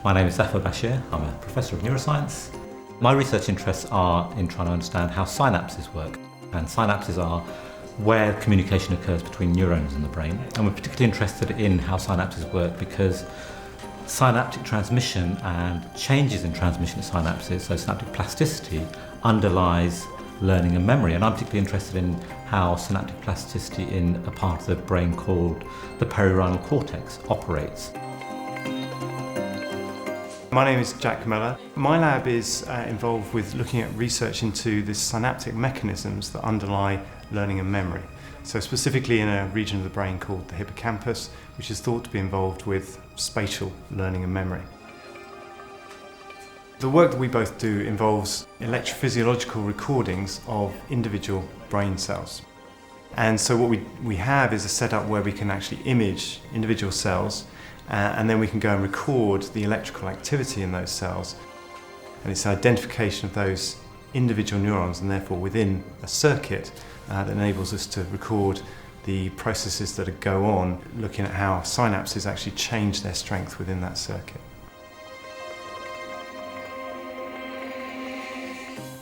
My name is Zafar Bashir. I'm a professor of neuroscience. My research interests are in trying to understand how synapses work. And synapses are where communication occurs between neurons in the brain. And we're particularly interested in how synapses work because synaptic transmission and changes in transmission of synapses, so synaptic plasticity, underlies learning and memory. And I'm particularly interested in how synaptic plasticity in a part of the brain called the perironal cortex operates. My name is Jack Miller. My lab is involved with looking at research into the synaptic mechanisms that underlie learning and memory. So specifically in a region of the brain called the hippocampus, which is thought to be involved with spatial learning and memory. The work that we both do involves electrophysiological recordings of individual brain cells. And so what we have is a setup where we can actually image individual cells and then we can go and record the electrical activity in those cells. And it's identification of those individual neurons and therefore within a circuit that enables us to record the processes that go on, looking at how synapses actually change their strength within that circuit.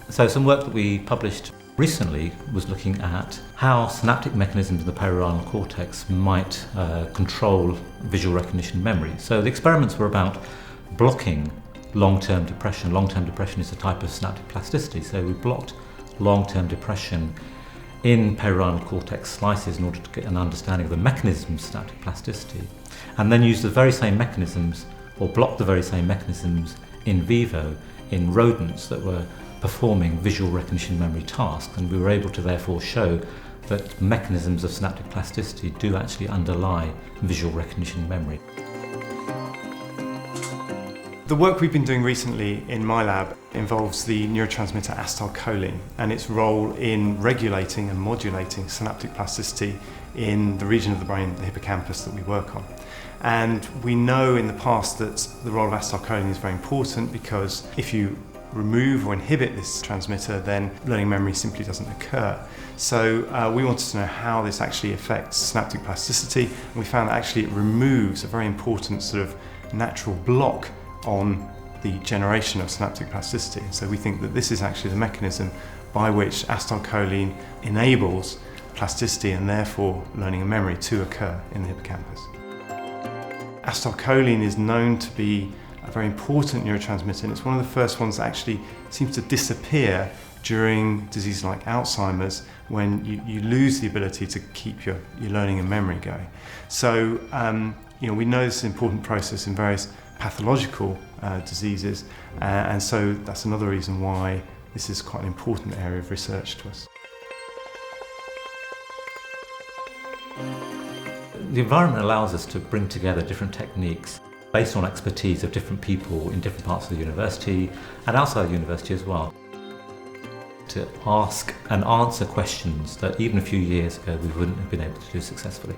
So some work that we published recently was looking at how synaptic mechanisms in the perironal cortex might control visual recognition memory. So the experiments were about blocking long-term depression. Long-term depression is a type of synaptic plasticity, so we blocked long-term depression in perironal cortex slices in order to get an understanding of the mechanism of synaptic plasticity, and then use the very same mechanisms, or block the very same mechanisms in vivo in rodents that were performing visual recognition memory tasks, and we were able to therefore show that mechanisms of synaptic plasticity do actually underlie visual recognition memory. The work we've been doing recently in my lab involves the neurotransmitter acetylcholine and its role in regulating and modulating synaptic plasticity in the region of the brain, the hippocampus, that we work on. And we know in the past that the role of acetylcholine is very important because if you remove or inhibit this transmitter, then learning memory simply doesn't occur. So we wanted to know how this actually affects synaptic plasticity, and we found that actually it removes a very important sort of natural block on the generation of synaptic plasticity. So we think that this is actually the mechanism by which acetylcholine enables plasticity and therefore learning and memory to occur in the hippocampus. Acetylcholine is known to be a very important neurotransmitter, and it's one of the first ones that actually seems to disappear during diseases like Alzheimer's when you lose the ability to keep your learning and memory going. So we know this is an important process in various pathological diseases, and so that's another reason why this is quite an important area of research to us. The environment allows us to bring together different techniques based on expertise of different people in different parts of the university and outside the university as well, to ask and answer questions that even a few years ago we wouldn't have been able to do successfully.